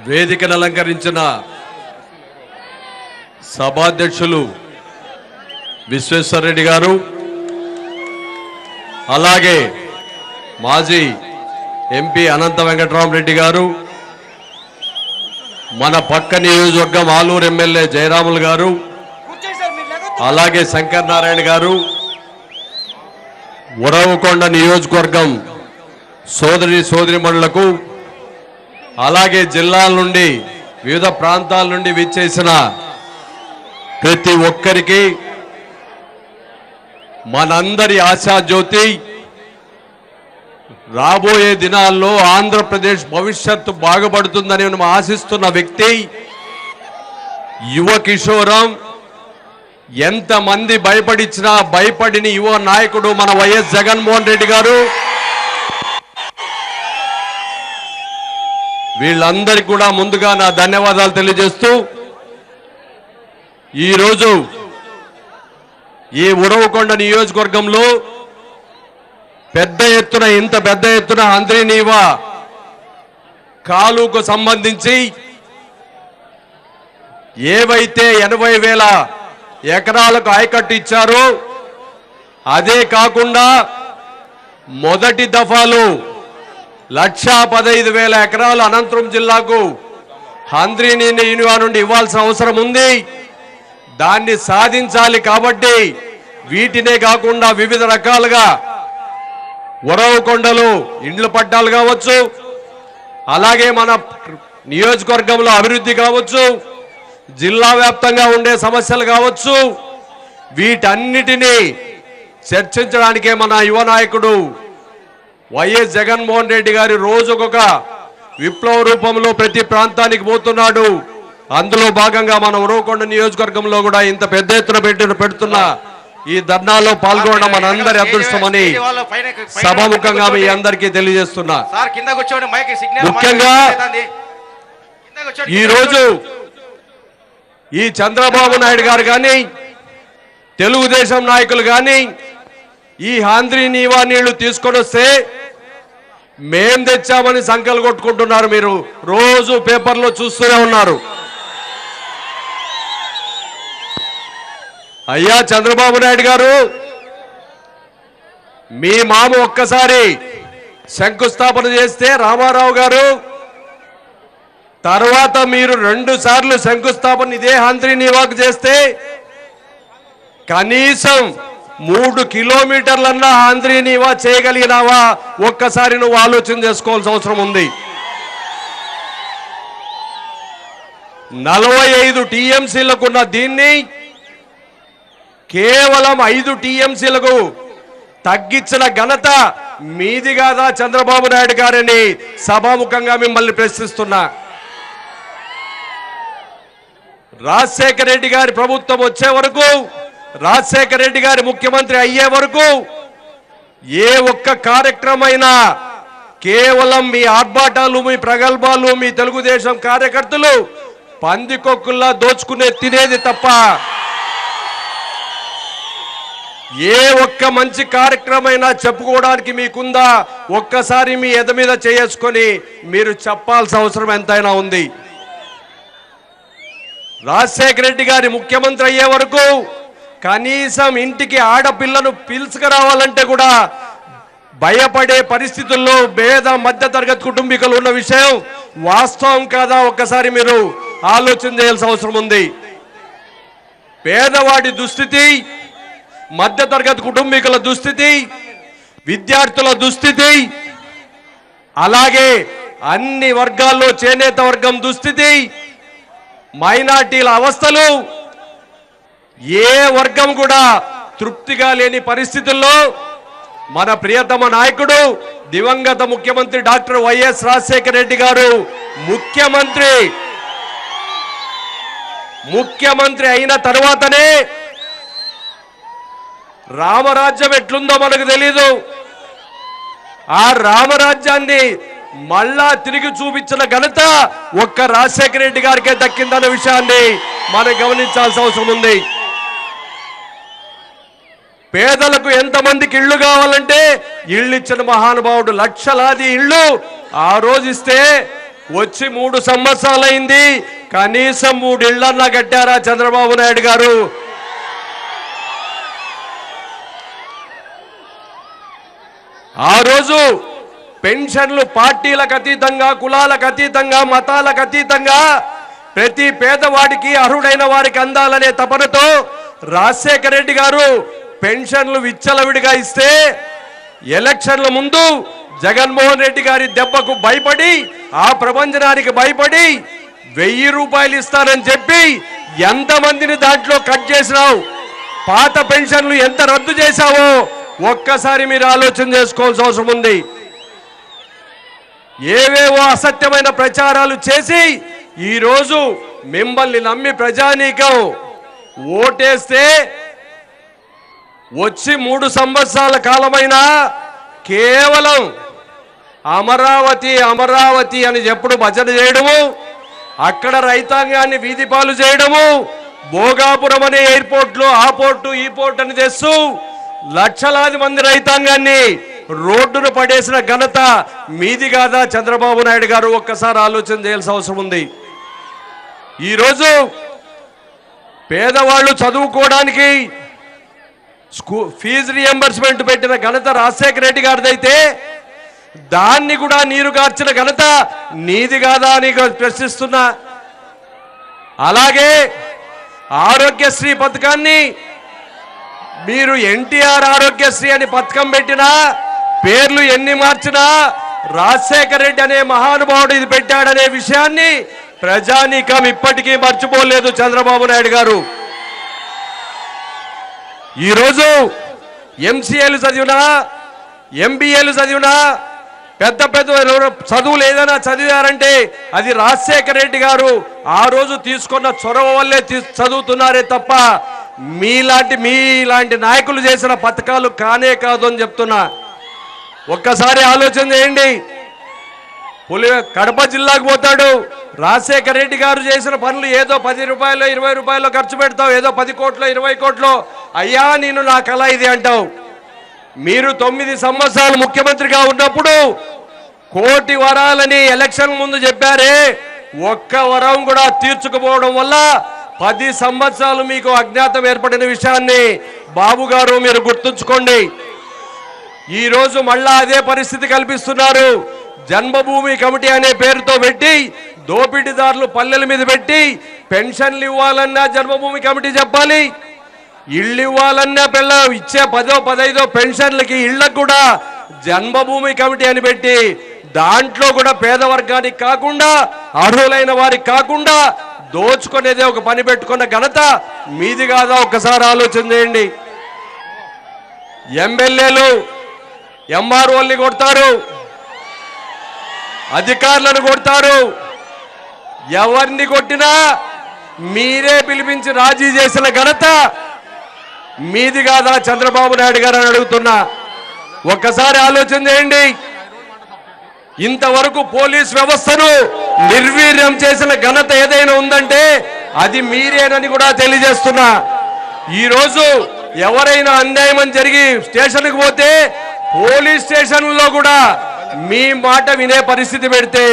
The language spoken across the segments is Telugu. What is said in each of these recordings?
వేదికను అలంకరించిన సభాధ్యక్షులు విశ్వేశ్వరరెడ్డి గారు, అలాగే మాజీ ఎంపీ అనంత వెంకటరామరెడ్డి గారు, మన పక్క నియోజకవర్గం ఆలూరు ఎమ్మెల్యే జయరాములు గారు, అలాగే శంకర్ నారాయణ గారు, ఉరవకొండ నియోజకవర్గం సోదరిమణులకు, అలాగే జిల్లాల నుండి వివిధ ప్రాంతాల నుండి విచ్చేసిన ప్రతి ఒక్కరికి మనందరి ఆశాజ్యోతి, రాబోయే దినాల్లో ఆంధ్రప్రదేశ్ భవిష్యత్తు బాగుపడుతుందని మనం ఆశిస్తున్న వ్యక్తి, యువ కిషోరం, ఎంతమంది భయపడిచ్చినా భయపడిన యువ నాయకుడు మన వైఎస్ జగన్మోహన్ రెడ్డి గారు. వీళ్ళందరికీ కూడా ముందుగా నా ధన్యవాదాలు తెలియజేస్తూ, ఈరోజు ఈ ఉరవకొండ నియోజకవర్గంలో ఇంత పెద్ద ఎత్తున హంద్రీనీవా కాలువకు సంబంధించి ఏవైతే 80,000 ఎకరాలకు ఆయకట్టు ఇచ్చారో, అదే కాకుండా మొదటి దఫాలో 1,15,000 ఎకరాలు అనంతపురం జిల్లాకు హంద్రీనీవా నుండి ఇవ్వాల్సిన అవసరం ఉంది. దాన్ని సాధించాలి కాబట్టి వీటినే కాకుండా వివిధ రకాలుగా ఉరవకొండలో ఇండ్ల పట్టాలు కావచ్చు, అలాగే మన నియోజకవర్గంలో అభివృద్ధి కావచ్చు, జిల్లా వ్యాప్తంగా ఉండే సమస్యలు కావచ్చు, వీటన్నిటినీ చర్చించడానికే మన యువ నాయకుడు వైఎస్ జగన్మోహన్ రెడ్డి గారి రోజుకొక విప్లవ రూపంలో ప్రతి ప్రాంతానికి పోతున్నాడు. అందులో భాగంగా మన ఉరవకొండ నియోజకవర్గంలో కూడా ఇంత పెద్ద ఎత్తున పెడుతున్న ఈ ధర్నాలో పాల్గొనడం మనందరి అదృష్టమని సభాముఖంగా మీ అందరికీ తెలియజేస్తున్నా. ముఖ్యంగా ఈరోజు ఈ చంద్రబాబు నాయుడు గారు కానీ, తెలుగుదేశం నాయకులు కానీ ఈ హంద్రీనీవా నీళ్లు తీసుకొని వస్తే మేం తెచ్చామని సంకలు కొట్టుకుంటున్నారు. మీరు రోజు పేపర్లో చూస్తూనే ఉన్నారు. అయ్యా చంద్రబాబు నాయుడు గారు, మీ మామ ఒక్కసారి శంకుస్థాపన చేస్తే రామారావు గారు, తర్వాత మీరు 2 సార్లు శంకుస్థాపన ఇదే హంద్రీనీవాకు చేస్తే కనీసం 3 కిలోమీటర్లన్నా హంద్రీనీవా చేయగలిగినావా? ఒక్కసారి నువ్వు ఆలోచన చేసుకోవాల్సిన అవసరం ఉంది. 45 టీఎంసీలకున్న దీన్ని కేవలం 5 టీఎంసీలకు తగ్గించిన ఘనత మీది కాదా చంద్రబాబు నాయుడు గారని సభాముఖంగా మిమ్మల్ని ప్రశ్నిస్తున్నా. రాజశేఖర రెడ్డి గారి ప్రభుత్వం వచ్చే వరకు, రాజశేఖర రెడ్డి గారి ముఖ్యమంత్రి అయ్యే వరకు ఏ ఒక్క కార్యక్రమైనా కేవలం మీ ఆర్భాటాలు, మీ ప్రగల్భాలు, మీ తెలుగుదేశం కార్యకర్తలు పందికొక్కుల్లా దోచుకునే తినేది తప్ప ఏ ఒక్క మంచి కార్యక్రమైనా చెప్పుకోవడానికి మీకుందా? ఒక్కసారి మీ ఎద మీద చేసుకొని మీరు చెప్పాల్సిన అవసరం ఎంతైనా ఉంది. రాజశేఖర రెడ్డి గారి ముఖ్యమంత్రి అయ్యే వరకు కనీసం ఇంటికి ఆడపిల్లను పిలుచుకురావాలంటే కూడా భయపడే పరిస్థితుల్లో మధ్య తరగతి కుటుంబీకులు ఉన్న విషయం వాస్తవం కాదా? ఒక్కసారి మీరు ఆలోచన చేయాల్సిన అవసరం ఉంది. పేదవాడి దుస్థితి, మధ్య తరగతి కుటుంబీకుల దుస్థితి, విద్యార్థుల దుస్థితి, అలాగే అన్ని వర్గాల్లో చేనేత వర్గం దుస్థితి, మైనార్టీల అవస్థలు, ఏ వర్గం కూడా తృప్తిగా లేని పరిస్థితుల్లో మన ప్రియతమ నాయకుడు దివంగత ముఖ్యమంత్రి డాక్టర్ వైఎస్ రాజశేఖర రెడ్డి గారు ముఖ్యమంత్రి అయిన తర్వాతనే రామరాజ్యం ఎట్లుందో మనకు తెలీదు. ఆ రామరాజ్యాన్ని మళ్ళా తిరిగి చూపించిన ఘనత ఒక్క రాజశేఖర రెడ్డి గారికే దక్కిందన్న విషయాన్ని మనం గమనించాల్సిన అవసరం ఉంది. పేదలకు ఎంతమందికి ఇళ్లు కావాలంటే ఇళ్ళు ఇచ్చిన మహానుభావుడు. లక్షలాది ఇళ్ళు ఆ రోజు ఇస్తే వచ్చి 3 సంవత్సరాలైంది. కనీసం 3 ఇళ్లన్నా కట్టారా చంద్రబాబు నాయుడు గారు? ఆ రోజు పెన్షన్లు పార్టీలకు అతీతంగా, కులాలకు అతీతంగా, మతాలకు అతీతంగా ప్రతి పేదవాడికి, అర్హుడైన వారికి అందాలనే తపనతో రాజశేఖర రెడ్డి గారు పెన్షన్లు విచ్చలవిడిగా ఇస్తే ఎలక్షన్ల ముందు జగన్మోహన్ రెడ్డి గారి దెబ్బకు భయపడి, ఆ ప్రపంచనానికి భయపడి 1000 రూపాయలు ఇస్తానని చెప్పి ఎంతమందిని దాంట్లో కట్ చేసినావు, పాత పెన్షన్లు ఎంత రద్దు చేశావో ఒక్కసారి మీరు ఆలోచన చేసుకోవాల్సిన అవసరం ఉంది. ఏవేవో అసత్యమైన ప్రచారాలు చేసి ఈరోజు మిమ్మల్ని నమ్మి ప్రజానీకం ఓటేస్తే వచ్చి 3 సంవత్సరాల కాలమైనా కేవలం అమరావతి అమరావతి అని ఎప్పుడు భజన చేయడము, అక్కడ రైతాంగాన్ని వీధి పాలు చేయడము, భోగాపురం అనే ఎయిర్పోర్ట్లో ఆ పోర్టు ఈ పోర్టు అని తెస్తూ లక్షలాది మంది రైతాంగాన్ని రోడ్డును పడేసిన ఘనత మీది కాదా చంద్రబాబు నాయుడు గారు? ఒక్కసారి ఆలోచన చేయాల్సిన అవసరం ఉంది. ఈరోజు పేదవాళ్ళు చదువుకోవడానికి ఫీజు రియంబర్స్మెంట్ పెట్టిన ఘనత రాజశేఖర రెడ్డి గారిదైతే దాన్ని కూడా నీరు గార్చిన ఘనత నీది కాదా అని ప్రశ్నిస్తున్నా. అలాగే ఆరోగ్యశ్రీ పథకాన్ని మీరు ఎన్టీఆర్ ఆరోగ్యశ్రీ అని పథకం పెట్టినా, పేర్లు ఎన్ని మార్చినా రాజశేఖర రెడ్డి అనే మహానుభావుడు ఇది పెట్టాడనే విషయాన్ని ప్రజానీకం ఇప్పటికీ మర్చిపోలేదు చంద్రబాబు నాయుడు గారు. ఈరోజు ఎంసీఏలు చదివినా, ఎంబీఏలు చదివినా, పెద్ద పెద్ద చదువులు ఏదైనా చదివారంటే అది రాజశేఖర రెడ్డి గారు ఆ రోజు తీసుకున్న చొరవ వల్లే చదువుతున్నారే తప్ప మీలాంటి నాయకులు చేసిన పథకాలు కానే కాదు అని చెప్తున్నా. ఒక్కసారి ఆలోచన చేయండి. కడప జిల్లాకు పోతాడు, రాజశేఖర రెడ్డి గారు చేసిన పనులు ఏదో 10 రూపాయలు 20 రూపాయలు ఖర్చు పెడతావు, ఏదో 10 కోట్లు 20 కోట్లు, అయ్యా నేను నా కళ ఇది అంటావు. మీరు 9 సంవత్సరాలు ముఖ్యమంత్రిగా ఉన్నప్పుడు 1 కోటి వరాలని ఎలక్షన్ ముందు చెప్పారే, ఒక్క వరం కూడా తీర్చుకుపోవడం వల్ల 10 సంవత్సరాలు మీకు అజ్ఞాతం ఏర్పడిన విషయాన్ని బాబు గారు మీరు గుర్తుంచుకోండి. ఈరోజు మళ్ళా అదే పరిస్థితి కల్పిస్తున్నారు. జన్మభూమి కమిటీ అనే పేరుతో పెట్టి దోపిడీదారులు పల్లెల మీద పెట్టి పెన్షన్లు ఇవ్వాలన్నా జన్మభూమి కమిటీ చెప్పాలి, ఇళ్ళు ఇవ్వాలన్నా ఇచ్చే 10ో 15ో పెన్షన్లకి ఇళ్లకు కూడా జన్మభూమి కమిటీ అని పెట్టి దాంట్లో కూడా పేద వర్గానికి కాకుండా, అర్హులైన వారికి కాకుండా దోచుకునేదే ఒక పని పెట్టుకున్న ఘనత మీది కాదా? ఒక్కసారి ఆలోచన చేయండి. ఎమ్మెల్యేలు ఎంఆర్ఓల్ని కొడతారు, అధికారులను కొడతారు, ఎవరిని కొట్టినా మీరే పిలిపించి రాజీ చేసిన ఘనత మీది కాదా చంద్రబాబు నాయుడు గారు అని అడుగుతున్నా. ఒక్కసారి ఆలోచన చేయండి. ఇంతవరకు పోలీస్ వ్యవస్థను నిర్వీర్యం చేసిన ఘనత ఏదైనా ఉందంటే అది మీరేనని కూడా తెలియజేస్తున్నా. ఈరోజు ఎవరైనా అన్యాయం జరిగి స్టేషన్కి పోతే పోలీస్ స్టేషన్లో కూడా మీ మాట వినే పరిస్థితి పెడితే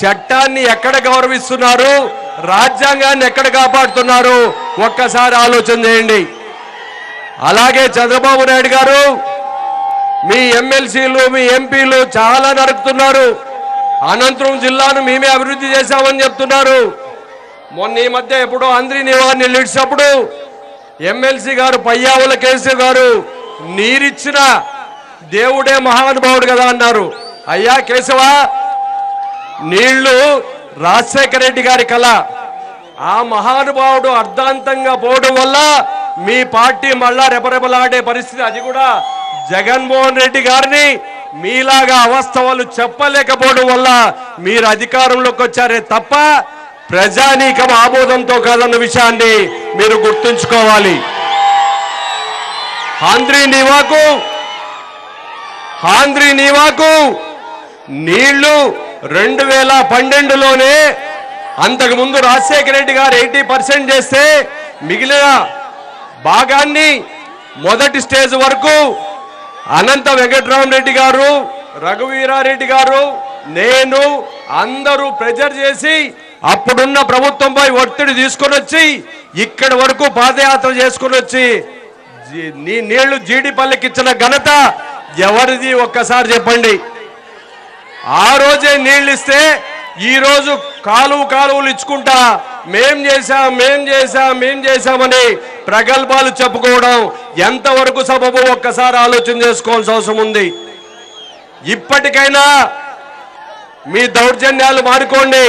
చట్టాన్ని ఎక్కడ గౌరవిస్తున్నారు, రాజ్యాంగాన్ని ఎక్కడ కాపాడుతున్నారు ఒక్కసారి ఆలోచన చేయండి. అలాగే చంద్రబాబు నాయుడు గారు మీ ఎమ్మెల్సీలు మీ ఎంపీలు చాలా నరుకుతున్నారు. అనంతపురం జిల్లాను మేమే అభివృద్ధి చేశామని చెప్తున్నారు. మొన్న ఈ మధ్య ఎప్పుడో అంద్రి నివారిని నిలిచినప్పుడు ఎమ్మెల్సీ గారు పయ్యావుల కేసీ గారు నీరిచ్చిన దేవుడే మహానుభావుడు కదా అన్నారు. అయ్యా కేశవ, నీళ్లు రాజశేఖర రెడ్డి గారి కళ, ఆ మహానుభావుడు అర్ధాంతంగా పోవడం వల్ల మీ పార్టీ మళ్ళా రెపరెపలాడే పరిస్థితి. అది కూడా జగన్మోహన్ రెడ్డి గారిని మీలాగా అవస్థలు చెప్పలేకపోవడం వల్ల మీరు అధికారంలోకి వచ్చారే తప్ప ప్రజానీకం ఆమోదంతో కాదన్న విషయాన్ని మీరు గుర్తుంచుకోవాలి. ఆంధ్రీ నీవాకు నీళ్లు 2012లోనే, అంతకుముందు రాజశేఖర రెడ్డి గారు 80% చేస్తే మిగిలిన భాగాన్ని మొదటి స్టేజ్ వరకు అనంత వెంకటరామరెడ్డి గారు, రఘువీరారెడ్డి గారు, నేను అందరూ ప్రెజర్ చేసి అప్పుడున్న ప్రభుత్వంపై ఒత్తిడి తీసుకొని వచ్చి ఇక్కడి వరకు పాదయాత్ర చేసుకొని వచ్చి నీళ్లు జీడిపల్లికి ఇచ్చిన ఘనత ఎవరిది ఒక్కసారి చెప్పండి. ఆ రోజే నీళ్ళు ఇస్తే ఈ రోజు కాలువలు ఇచ్చుకుంటా మేం చేశామని ప్రగల్భాలు చెప్పుకోవడం ఎంతవరకు సబబు ఒక్కసారి ఆలోచన చేసుకోవాల్సిన అవసరం ఉంది. ఇప్పటికైనా మీ దౌర్జన్యాలు మానుకోండి,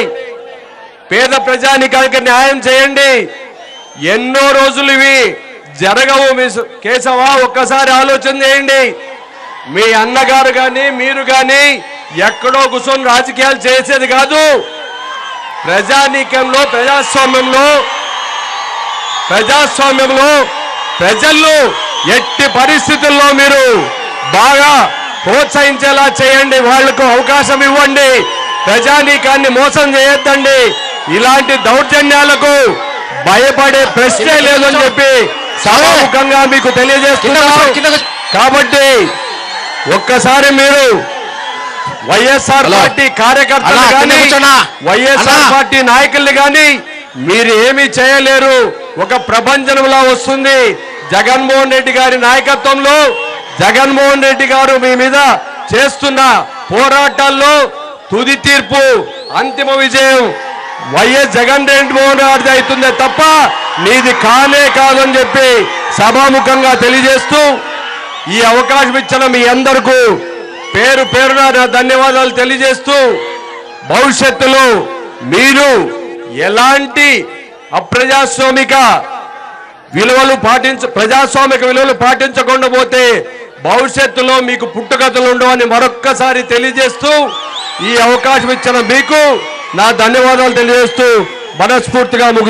పేద ప్రజానికానికి న్యాయం చేయండి. ఎన్నో రోజులు ఇవి జరగవు కేశవ, ఒక్కసారి ఆలోచన చేయండి. మీ అన్నగారు కానీ మీరు కానీ ఎక్కడో కూర్చొని రాజకీయాలు చేసేది కాదు. ప్రజానీకంలో ప్రజాస్వామ్యంలో ప్రజల్లో ఎట్టి పరిస్థితుల్లో మీరు బాగా ప్రోత్సహించేలా చేయండి, వాళ్లకు అవకాశం ఇవ్వండి, ప్రజానీకాన్ని మోసం చేయొద్దండి. ఇలాంటి దౌర్జన్యాలకు భయపడే ప్రశ్నే లేదని చెప్పి సభాముఖంగా మీకు తెలియజేస్తున్నారు. కాబట్టి ఒక్కసారి మీరు వైఎస్ఆర్ పార్టీ కార్యకర్తలు కానీ వైఎస్ఆర్ పార్టీ నాయకుల్ని కానీ మీరు ఏమీ చేయలేరు. ఒక ప్రపంచంలా వస్తుంది. జగన్మోహన్ రెడ్డి గారి నాయకత్వంలో జగన్మోహన్ రెడ్డి గారు మీ మీద చేస్తున్న పోరాటాల్లో తుది తీర్పు అంతిమ విజయం వైఎస్ జగన్మోహన్ గారిది అవుతుందే తప్ప నీది కానే కాదని చెప్పి సభాముఖంగా తెలియజేస్తూ ఈ అవకాశం ఇచ్చిన మీ అందరికీ పేరు పేరున ధన్యవాదాలు తెలియజేస్తూ భవిష్యత్తులో మీరు ఎలాంటి అప్రజాస్వామిక ప్రజాస్వామిక విలువలు పాటించకుండా పోతే భవిష్యత్తులో మీకు పుట్టుకథలు ఉండవని మరొక్కసారి తెలియజేస్తూ ఈ అవకాశం ఇచ్చిన మీకు నా ధన్యవాదాలు తెలియజేస్తూ మనస్ఫూర్తిగా ముగిస్తున్నాను.